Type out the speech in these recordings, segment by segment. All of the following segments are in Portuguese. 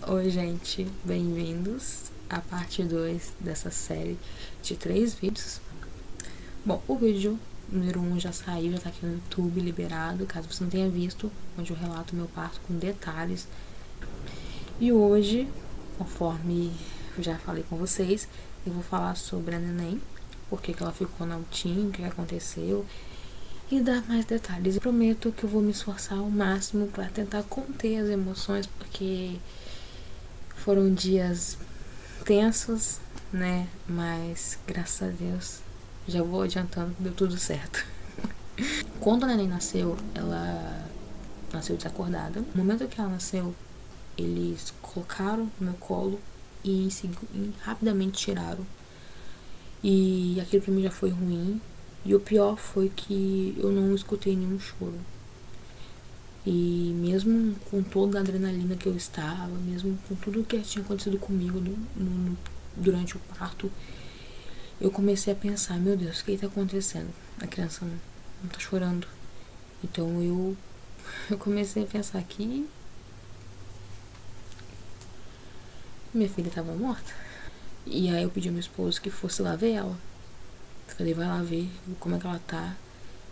Oi, gente, bem-vindos à parte 2 dessa série de 3 vídeos. Bom, o vídeo número 1 já saiu, já tá aqui no YouTube liberado, caso você não tenha visto, onde eu relato meu parto com detalhes. E hoje, conforme eu já falei com vocês, eu vou falar sobre a neném, por que ela ficou na UTI, o que aconteceu e dar mais detalhes. Eu prometo que eu vou me esforçar ao máximo para tentar conter as emoções, porque foram dias tensos, né? Mas graças a Deus já vou adiantando que deu tudo certo. Quando a neném nasceu, ela nasceu desacordada. No momento que ela nasceu, eles colocaram no meu colo e rapidamente tiraram. E aquilo pra mim já foi ruim. E o pior foi que eu não escutei nenhum choro. E mesmo com toda a adrenalina que eu estava, mesmo com tudo que tinha acontecido comigo durante o parto, eu comecei a pensar, meu Deus, o que está acontecendo? A criança não tá chorando. Então eu comecei a pensar que minha filha estava morta. E aí eu pedi ao meu esposo que fosse lá ver ela. Falei, vai lá ver como é que ela tá.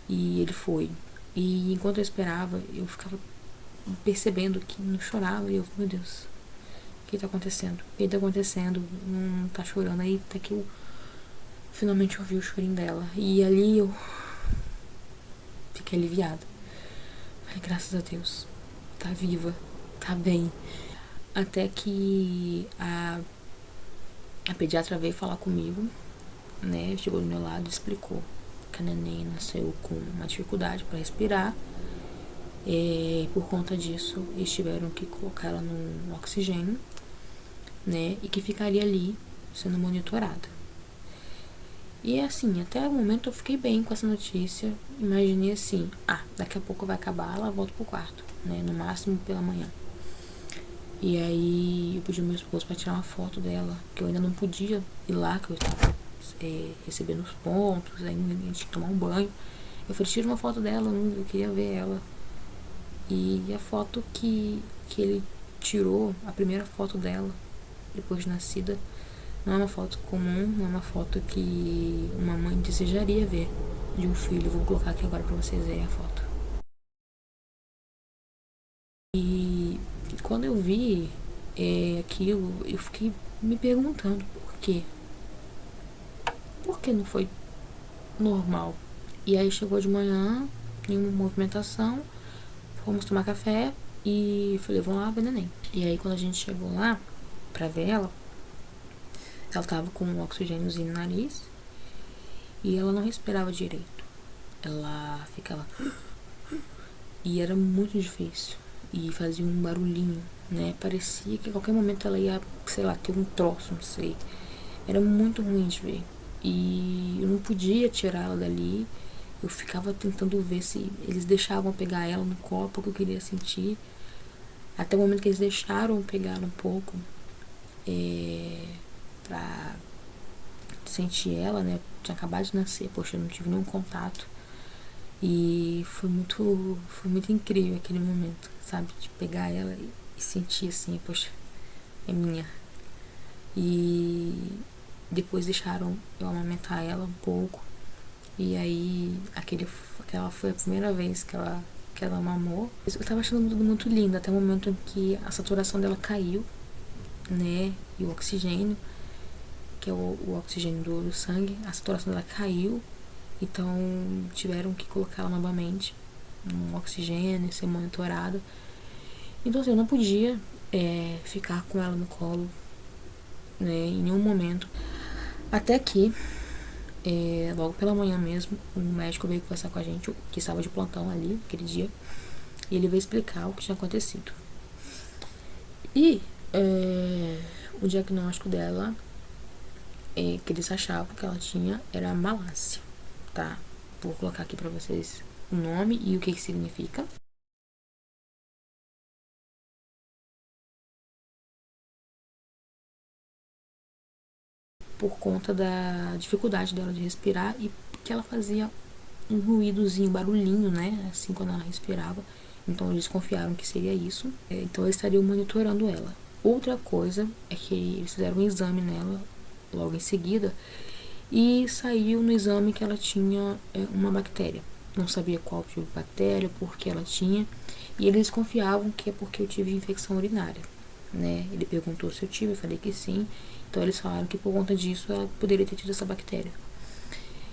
E ele foi. E enquanto eu esperava, eu ficava percebendo que não chorava. E eu, meu Deus, o que tá acontecendo? O que tá acontecendo? Não tá chorando. Aí até que eu finalmente ouvi o chorinho dela. E ali eu fiquei aliviada. Falei, graças a Deus, tá viva, tá bem. Até que a pediatra veio falar comigo, né? Chegou do meu lado e explicou que a neném nasceu com uma dificuldade para respirar. E por conta disso, eles tiveram que colocar ela no oxigênio, né? E que ficaria ali sendo monitorada. E assim, até o momento eu fiquei bem com essa notícia. Imaginei assim, daqui a pouco vai acabar, ela volta pro quarto, né? No máximo pela manhã. E aí eu pedi ao meu esposo pra tirar uma foto dela, que eu ainda não podia ir lá, que eu estava recebendo os pontos, ainda a gente tinha que tomar um banho. Eu falei, tira uma foto dela, eu queria ver ela. E a foto que ele tirou, a primeira foto dela, depois de nascida, não é uma foto comum, não é uma foto que uma mãe desejaria ver de um filho. Vou colocar aqui agora pra vocês verem a foto. E quando eu vi aquilo, eu fiquei me perguntando por quê. Por que não foi normal? E aí chegou de manhã, nenhuma movimentação, fomos tomar café e falei, vamos lá ver neném. E aí quando a gente chegou lá pra ver ela tava com um oxigêniozinho no nariz e ela não respirava direito. Ela ficava... E era muito difícil. E fazia um barulhinho, né? Parecia que a qualquer momento ela ia, sei lá, ter um troço, não sei. Era muito ruim de ver. E eu não podia tirar ela dali. Eu ficava tentando ver se eles deixavam pegar ela no colo, porque eu queria sentir. Até o momento que eles deixaram pegar um pouco, pra sentir ela, né? Tinha acabado de nascer, poxa, eu não tive nenhum contato. E foi muito incrível aquele momento, sabe? De pegar ela e sentir assim, poxa, é minha. E depois deixaram eu amamentar ela um pouco. E aí, aquela foi a primeira vez que ela mamou. Eu tava achando tudo muito lindo, até o momento em que a saturação dela caiu, né? E o oxigênio, que é o oxigênio do sangue, a saturação dela caiu. Então tiveram que colocar ela novamente no oxigênio, ser monitorada. Então assim, eu não podia ficar com ela no colo, né, em nenhum momento. Até que, logo pela manhã mesmo, um médico veio conversar com a gente, que estava de plantão ali, aquele dia, e ele veio explicar o que tinha acontecido. E o diagnóstico dela, que eles achavam que ela tinha, era malácia, tá? Vou colocar aqui pra vocês o nome e o que significa. Por conta da dificuldade dela de respirar e que ela fazia um ruídozinho, barulhinho, né? Assim, quando ela respirava. Então eles confiaram que seria isso. Então eles estariam monitorando ela. Outra coisa é que eles fizeram um exame nela logo em seguida e saiu no exame que ela tinha uma bactéria. Não sabia qual tipo de bactéria, por que ela tinha, e eles confiavam que é porque eu tive infecção urinária, né? Ele perguntou se eu tive, eu falei que sim. Então eles falaram que por conta disso ela poderia ter tido essa bactéria.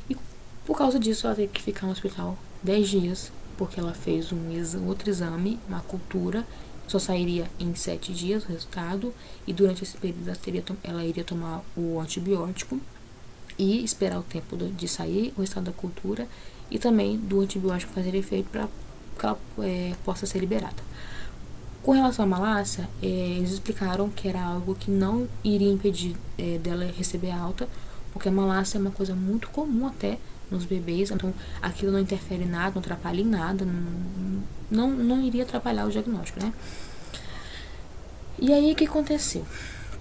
E por causa disso ela teve que ficar no hospital 10 dias, porque ela fez outro exame, uma cultura, só sairia em 7 dias o resultado, e durante esse período ela iria tomar o antibiótico e esperar o tempo de sair o resultado da cultura e também do antibiótico fazer efeito para que ela possa ser liberada. Com relação à malária, eles explicaram que era algo que não iria impedir dela receber alta, porque a malária é uma coisa muito comum até nos bebês, então aquilo não interfere em nada, não atrapalha em nada, não iria atrapalhar o diagnóstico, né? E aí o que aconteceu?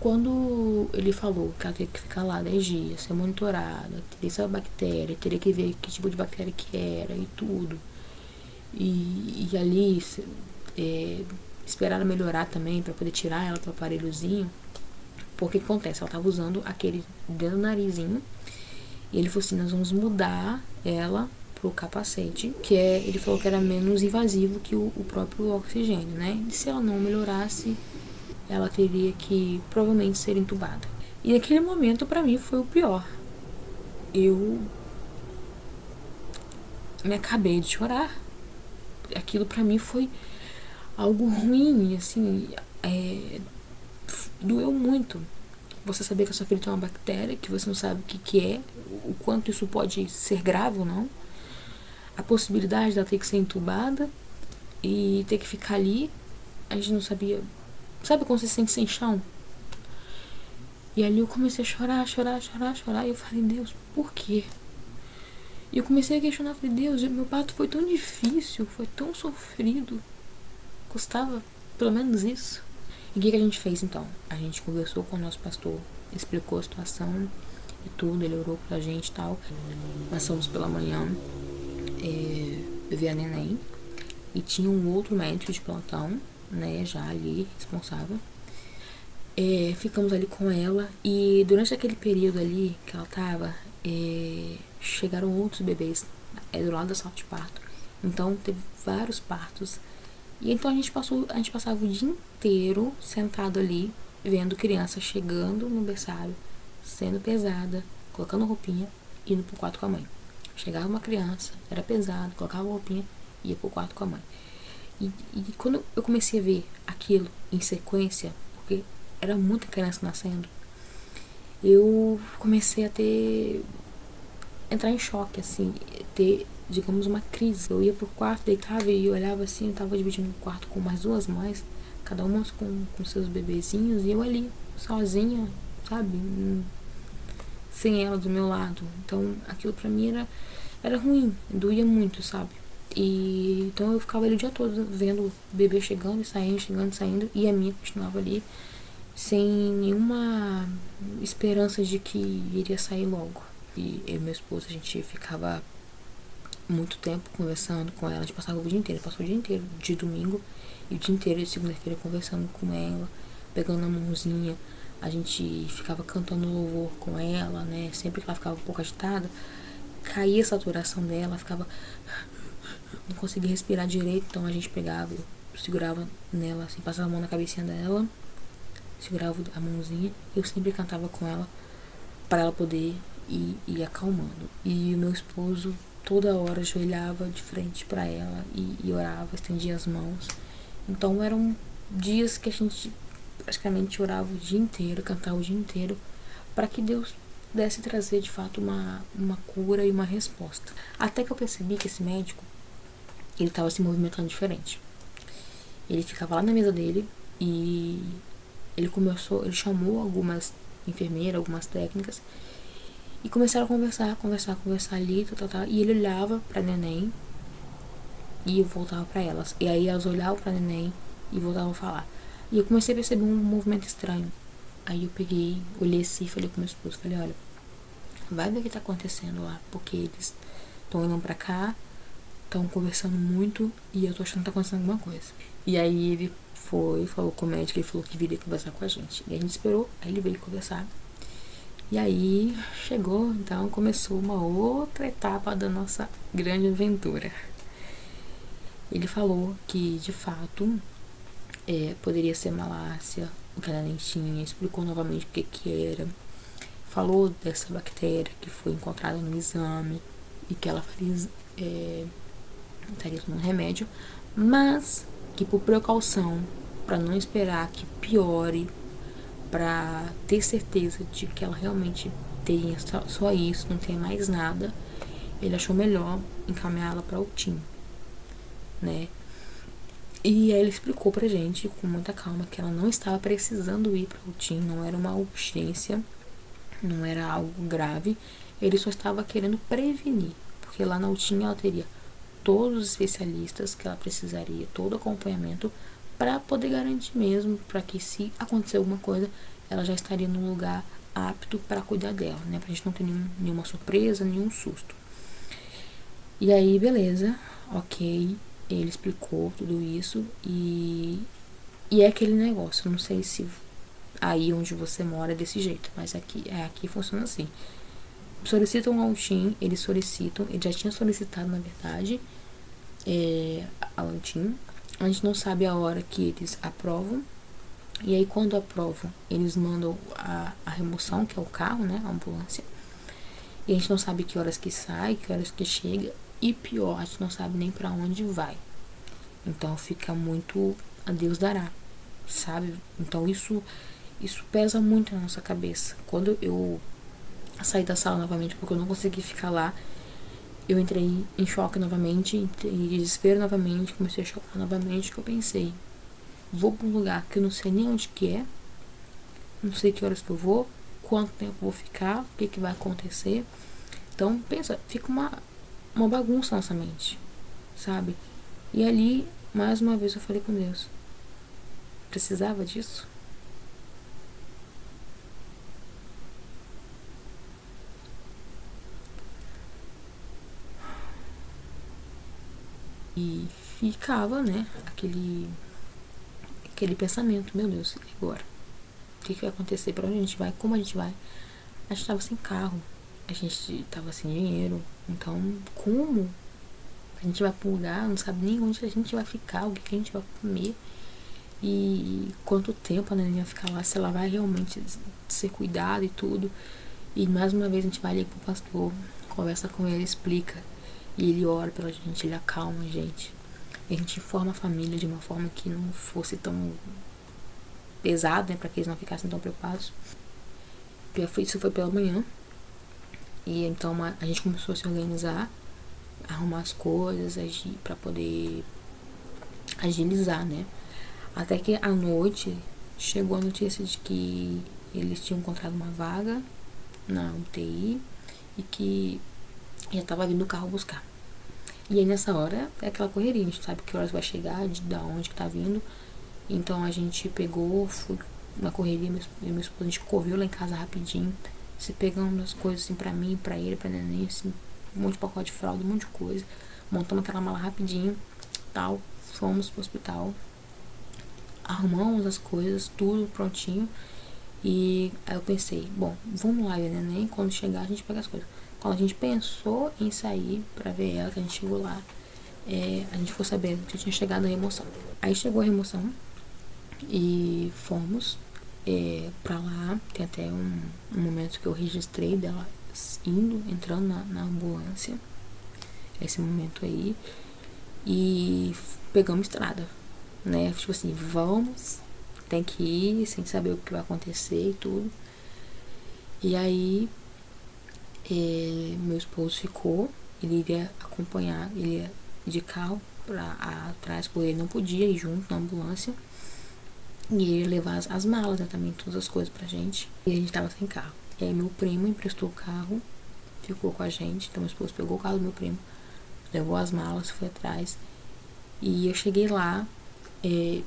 Quando ele falou que ela teria que ficar lá 10 dias, ser monitorada, teria essa bactéria, teria que ver que tipo de bactéria que era e tudo. E ali esperar ela melhorar também para poder tirar ela do aparelhozinho. Porque o que acontece? Ela estava usando aquele dentro do narizinho. E ele falou assim, nós vamos mudar ela pro capacete, ele falou que era menos invasivo que o próprio oxigênio, né? E se ela não melhorasse, ela teria que provavelmente ser entubada. E naquele momento para mim foi o pior. Eu me acabei de chorar. Aquilo para mim foi algo ruim, assim, doeu muito. Você saber que a sua filha tem uma bactéria, que você não sabe o que é, o quanto isso pode ser grave ou não. A possibilidade dela ter que ser entubada e ter que ficar ali, a gente não sabia. Sabe quando você se sente sem chão? E ali eu comecei a chorar, e eu falei, Deus, por quê? E eu comecei a questionar, falei, Deus, meu parto foi tão difícil, foi tão sofrido. Custava pelo menos isso. E o que a gente fez então? A gente conversou com o nosso pastor, explicou a situação e tudo, ele orou pra gente e tal. Nós fomos pela manhã ver a neném e tinha um outro médico de plantão, né, já ali, responsável. Ficamos ali com ela e durante aquele período ali que ela tava, chegaram outros bebês do lado da sala de parto. Então teve vários partos. E então a gente passava o dia inteiro sentado ali, vendo criança chegando no berçário, sendo pesada, colocando roupinha, indo pro quarto com a mãe. Chegava uma criança, era pesado, colocava roupinha, ia pro quarto com a mãe. E quando eu comecei a ver aquilo em sequência, porque era muita criança nascendo, eu comecei a entrar em choque, assim, ter, digamos, uma crise. Eu ia pro quarto, deitava e olhava assim, eu tava dividindo o quarto com mais duas mães, cada uma com seus bebezinhos, e eu ali, sozinha, sabe? Sem ela do meu lado. Então aquilo pra mim era ruim, doía muito, sabe? E então eu ficava ali o dia todo vendo o bebê chegando e saindo, e a minha continuava ali sem nenhuma esperança de que iria sair logo. E eu e meu esposo, a gente ficava muito tempo conversando com ela, a gente passava o dia inteiro, passou o dia inteiro de domingo e o dia inteiro de segunda-feira conversando com ela, pegando a mãozinha, a gente ficava cantando louvor com ela, né? Sempre que ela ficava um pouco agitada, caía a saturação dela, ficava, não conseguia respirar direito, então a gente pegava, eu segurava nela, assim, passava a mão na cabecinha dela, segurava a mãozinha, eu sempre cantava com ela para ela poder ir acalmando. E o meu esposo toda hora ajoelhava de frente para ela e orava, estendia as mãos. Então eram dias que a gente praticamente orava o dia inteiro, cantava o dia inteiro, para que Deus pudesse trazer de fato uma cura e uma resposta. Até que eu percebi que esse médico, ele estava se movimentando diferente. Ele ficava lá na mesa dele e ele chamou algumas enfermeiras, algumas técnicas, e começaram a conversar ali, e ele olhava pra neném e eu voltava pra elas. E aí elas olhavam pra neném e voltavam a falar. E eu comecei a perceber um movimento estranho. Aí eu olhei assim e falei com meu esposo, falei, olha, vai ver o que tá acontecendo lá, porque eles estão indo pra cá, estão conversando muito e eu tô achando que tá acontecendo alguma coisa. E aí ele falou com o médico, ele falou que viria conversar com a gente. E a gente esperou, aí ele veio conversar. E aí chegou, então começou uma outra etapa da nossa grande aventura. Ele falou que de fato poderia ser malária, o que ela nem tinha, explicou novamente o que era, falou dessa bactéria que foi encontrada no exame e que ela estaria tomando remédio, mas que por precaução, para não esperar que piore, para ter certeza de que ela realmente tenha só isso, não tenha mais nada, ele achou melhor encaminhá-la para o TIM, né? E aí ele explicou pra gente com muita calma que ela não estava precisando ir para o TIM, não era uma urgência, não era algo grave, ele só estava querendo prevenir, porque lá na UTIM ela teria todos os especialistas que ela precisaria, todo o acompanhamento, para poder garantir mesmo, para que se acontecer alguma coisa, ela já estaria num lugar apto para cuidar dela, né? Pra gente não ter nenhuma surpresa, nenhum susto. E aí, beleza, ok, ele explicou tudo isso e é aquele negócio, eu não sei se aí onde você mora é desse jeito, mas aqui funciona assim. Solicitam ao TIM, ele já tinha solicitado, na verdade, ao TIM. A gente não sabe a hora que eles aprovam. E aí, quando aprovam, eles mandam a remoção, que é o carro, né? A ambulância. E a gente não sabe que horas que sai, que horas que chega. E pior, a gente não sabe nem pra onde vai. Então, fica muito a Deus dará, sabe? Então, isso pesa muito na nossa cabeça. Quando eu saí da sala novamente, porque eu não consegui ficar lá, eu entrei em choque novamente, em desespero novamente, comecei a chocar novamente, que eu pensei, vou pra um lugar que eu não sei nem onde que é, não sei que horas que eu vou, quanto tempo eu vou ficar, o que vai acontecer. Então, pensa, fica uma bagunça na nossa mente, sabe? E ali, mais uma vez, eu falei com Deus, precisava disso? E ficava, né, aquele pensamento, meu Deus, e agora? O que vai acontecer? Pra onde a gente vai? Como a gente vai? A gente tava sem carro, a gente tava sem dinheiro, então como a gente vai pro lugar, não sabe nem onde a gente vai ficar, o que a gente vai comer e quanto tempo a neném vai ficar lá, se ela vai realmente ser cuidada e tudo. E mais uma vez a gente vai ali pro pastor, conversa com ele, explica, e ele ora pela gente, ele acalma a gente. E a gente informa a família de uma forma que não fosse tão pesado, né, para que eles não ficassem tão preocupados. Isso foi pela manhã. E então a gente começou a se organizar, arrumar as coisas, agir para poder agilizar, né? Até que à noite chegou a notícia de que eles tinham encontrado uma vaga na UTI e que já tava vindo o carro buscar. E aí nessa hora é aquela correria, a gente sabe que horas vai chegar, de onde que tá vindo. Então a gente pegou, foi na correria, meu esposo, a gente correu lá em casa rapidinho, se pegando as coisas assim pra mim, pra ele, pra neném, assim, um monte de pacote de fralda, um monte de coisa. Montamos aquela mala rapidinho, tal, fomos pro hospital, arrumamos as coisas, tudo prontinho. E aí eu pensei, bom, vamos lá ver neném, quando chegar a gente pega as coisas. Quando a gente pensou em sair pra ver ela, que a gente chegou lá, a gente ficou sabendo que tinha chegado a remoção. Aí chegou a remoção e fomos pra lá. Tem até um momento que eu registrei dela entrando na ambulância. Esse momento aí. E pegamos estrada, né? Tipo assim, vamos, tem que ir sem saber o que vai acontecer e tudo. E aí meu esposo ficou, ele iria acompanhar, ele ia de carro pra atrás, porque ele não podia ir junto na ambulância. E ele ia levar as malas, né, também, todas as coisas pra gente. E a gente tava sem carro. E aí meu primo emprestou o carro, ficou com a gente. Então meu esposo pegou o carro do meu primo, levou as malas, foi atrás. E eu cheguei lá, e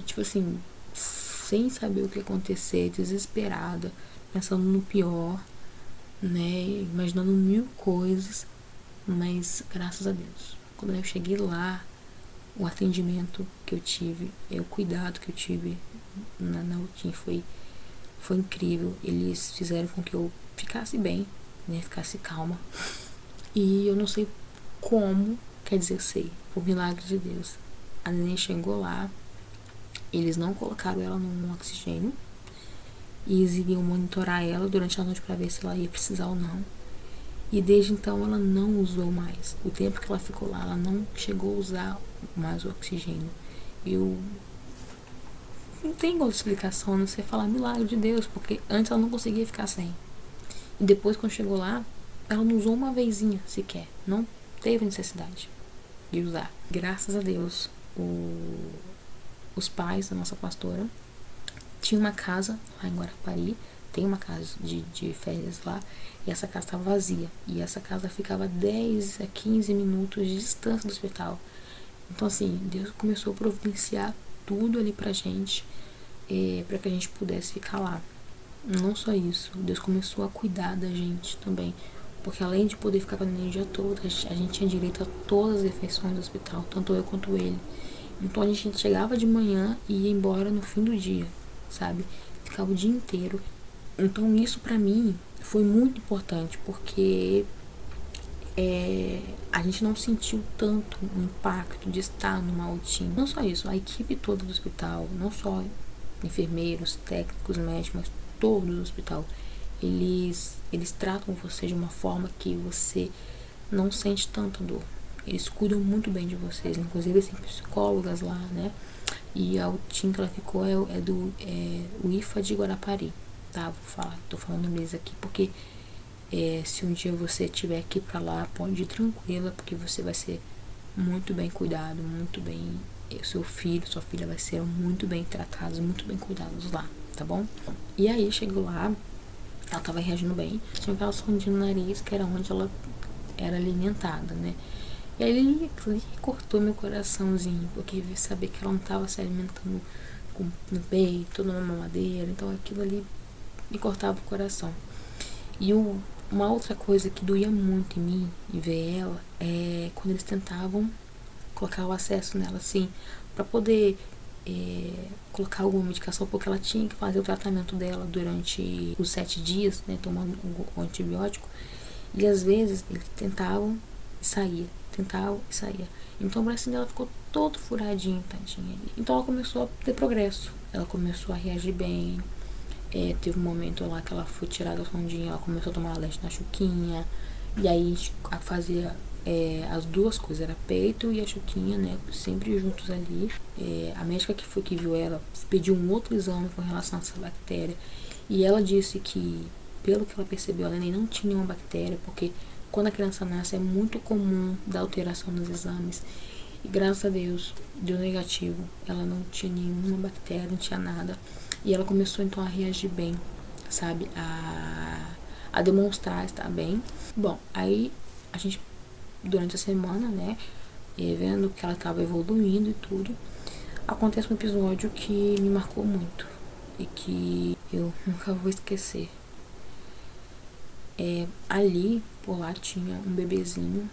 tipo assim, sem saber o que ia acontecer, desesperada, pensando no pior, né, imaginando mil coisas, mas graças a Deus, quando eu cheguei lá, o atendimento que eu tive, o cuidado que eu tive na UTIM foi incrível. Eles fizeram com que eu ficasse bem, né, ficasse calma. E eu não sei como, quer dizer, eu sei, por milagre de Deus. A neném chegou lá, eles não colocaram ela no oxigênio, e eles iriam monitorar ela durante a noite para ver se ela ia precisar ou não. E desde então ela não usou mais. O tempo que ela ficou lá, ela não chegou a usar mais o oxigênio. Eu não tenho outra explicação, não sei falar milagre de Deus, porque antes ela não conseguia ficar sem. E depois, quando chegou lá, ela não usou uma vezinha sequer. Não teve necessidade de usar. Graças a Deus, os pais da nossa pastora tinham uma casa lá em Guarapari. Tem uma casa de férias lá. E essa casa estava vazia. E essa casa ficava 10 a 15 minutos de distância do hospital. Então, assim, Deus começou a providenciar tudo ali pra gente, para que a gente pudesse ficar lá. Não só isso, Deus começou a cuidar da gente também, porque além de poder ficar com a neném o dia todo, a gente tinha direito a todas as refeições do hospital, tanto eu quanto ele. Então a gente chegava de manhã e ia embora no fim do dia, sabe? Ficava o dia inteiro. Então isso pra mim foi muito importante, porque a gente não sentiu tanto o impacto de estar numa UTI. Não só isso, a equipe toda do hospital, não só enfermeiros, técnicos, médicos, mas todo do hospital, eles tratam você de uma forma que você não sente tanta dor. Eles cuidam muito bem de vocês, inclusive tem psicólogas lá, né? E a UTI que ela ficou o IFA de Guarapari, tá? Tô falando inglês aqui porque se um dia você tiver que ir pra lá, pode ir tranquila, porque você vai ser muito bem cuidado, muito bem. Seu filho, sua filha vai ser muito bem tratados, muito bem cuidados lá, tá bom? E aí chegou lá, ela tava reagindo bem, tinha aquela sondinha no nariz, que era onde ela era alimentada, né? E aí ele cortou meu coraçãozinho, porque vi saber que ela não tava se alimentando no peito, numa mamadeira, então aquilo ali me cortava o coração. E uma outra coisa que doía muito em mim, e ver ela, é quando eles tentavam colocar o acesso nela, assim, pra poder colocar alguma medicação, porque ela tinha que fazer o tratamento dela durante os 7 dias, né, tomando o antibiótico, e às vezes eles tentavam e saía, tentavam e saía. Então o bracinho dela ficou todo furadinho, tadinha. Então ela começou a ter progresso, ela começou a reagir bem. Teve um momento lá que ela foi tirada da sondinha, ela começou a tomar leite na chuquinha, e aí fazia as duas coisas, era peito e a chuquinha, né, sempre juntos ali. A médica que viu ela pediu um outro exame com relação a essa bactéria, e ela disse que, pelo que ela percebeu, a neném não tinha nenhuma bactéria, porque quando a criança nasce é muito comum dar alteração nos exames, e graças a Deus deu negativo, ela não tinha nenhuma bactéria, não tinha nada. E ela começou então a reagir bem, sabe? A demonstrar estar bem. Bom, aí a gente, durante a semana, né, vendo que ela estava evoluindo e tudo, acontece um episódio que me marcou muito e que eu nunca vou esquecer. Ali, por lá, tinha um bebezinho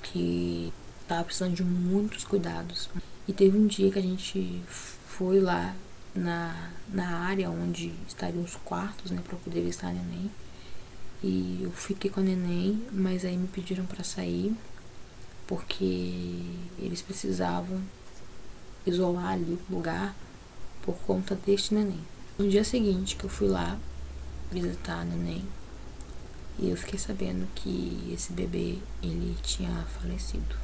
que tava precisando de muitos cuidados. E teve um dia que a gente foi lá na área onde estariam os quartos, né, pra poder visitar a neném. E eu fiquei com a neném, mas aí me pediram pra sair, porque eles precisavam isolar ali o lugar por conta deste neném. No dia seguinte que eu fui lá visitar a neném, e eu fiquei sabendo que esse bebê, ele tinha falecido.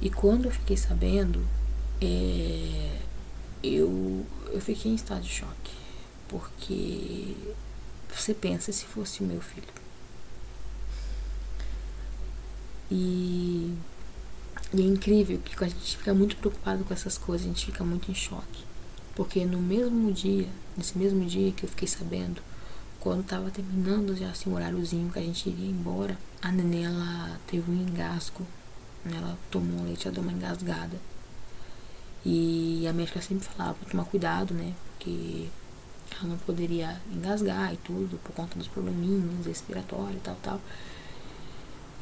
E quando eu fiquei sabendo, eu fiquei em estado de choque, porque você pensa se fosse o meu filho. E é incrível que a gente fica muito preocupado com essas coisas, a gente fica muito em choque, porque nesse mesmo dia que eu fiquei sabendo, quando tava terminando já assim o horáriozinho que a gente iria embora, a neném, ela teve um engasgo, ela tomou leite, ela deu uma engasgada. E a médica sempre falava pra tomar cuidado, né, porque ela não poderia engasgar e tudo, por conta dos probleminhas respiratórios e tal.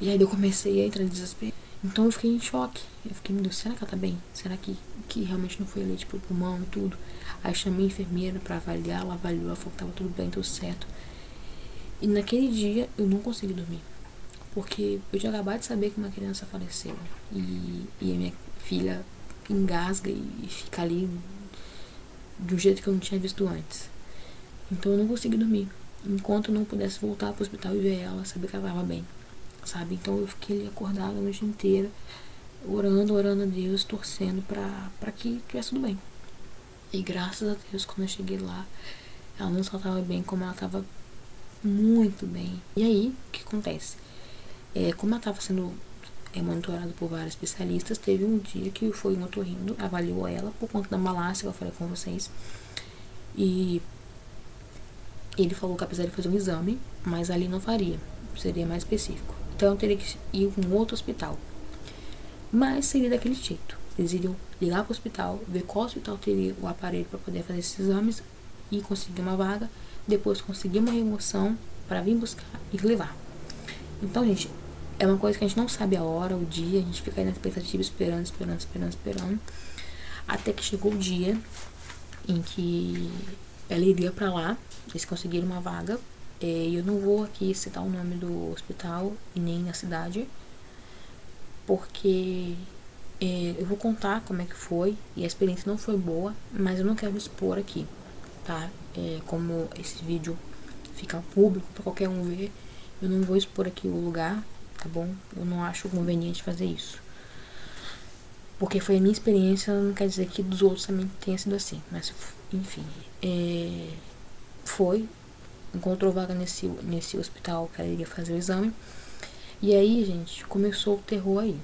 E aí eu comecei a entrar em desespero. Então eu fiquei em choque. Eu fiquei, meu Deus, será que ela tá bem? Será que realmente não foi leite pro pulmão e tudo? Aí chamei a enfermeira pra avaliar, ela avaliou, ela falou que tava tudo bem, tudo certo. E naquele dia eu não consegui dormir. Porque eu tinha acabado de saber que uma criança faleceu. E a minha filha engasga e fica ali de um jeito que eu não tinha visto antes. Então eu não consegui dormir. Enquanto eu não pudesse voltar pro hospital e ver ela, saber que ela tava bem. Sabe? Então eu fiquei ali acordada a noite inteira, orando a Deus, torcendo pra que tivesse tudo bem. E graças a Deus, quando eu cheguei lá, ela não só tava bem, como ela tava muito bem. E aí, o que acontece? Como ela tava sendo monitorada por vários especialistas, teve um dia que foi um otorrino, avaliou ela por conta da malária, que eu falei com vocês. E ele falou que apesar de fazer um exame, mas ali não faria, seria mais específico. Então eu teria que ir em um outro hospital. Mas seria daquele jeito. Eles iriam ligar para o hospital, ver qual hospital teria o aparelho para poder fazer esses exames e conseguir uma vaga. Depois conseguir uma remoção para vir buscar e levar. Então, gente, é uma coisa que a gente não sabe a hora, o dia. A gente fica aí na expectativa, esperando. Até que chegou o dia em que ela iria para lá. Eles conseguiram uma vaga. E eu não vou aqui citar o nome do hospital e nem a cidade, porque eu vou contar como é que foi e a experiência não foi boa, mas eu não quero expor aqui, tá? Como esse vídeo fica público para qualquer um ver, eu não vou expor aqui o lugar, tá bom? Eu não acho conveniente fazer isso, porque foi a minha experiência, não quer dizer que dos outros também tenha sido assim, mas enfim, foi, encontrou vaga nesse hospital que ela iria fazer o exame. E aí, gente, começou o terror aí.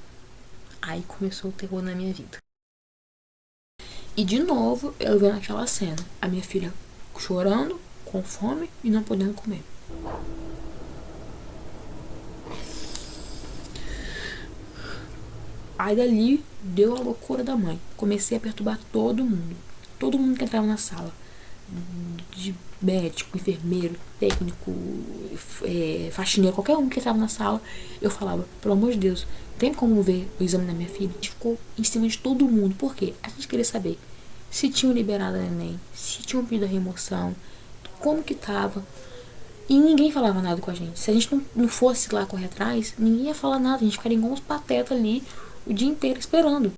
Aí começou o terror na minha vida. E de novo, eu vendo aquela cena. A minha filha chorando, com fome e não podendo comer. Aí dali, deu a loucura da mãe. Comecei a perturbar todo mundo. Todo mundo que entrava na sala. De médico, enfermeiro, técnico, faxineiro, qualquer um que entrava na sala, eu falava, pelo amor de Deus, tem como ver o exame da minha filha? A gente ficou em cima de todo mundo. Por quê? A gente queria saber se tinham liberado a neném, se tinham pedido a remoção, como que tava. E ninguém falava nada com a gente. Se a gente não fosse lá correr atrás, ninguém ia falar nada. A gente ficaria igual uns patetas ali o dia inteiro esperando.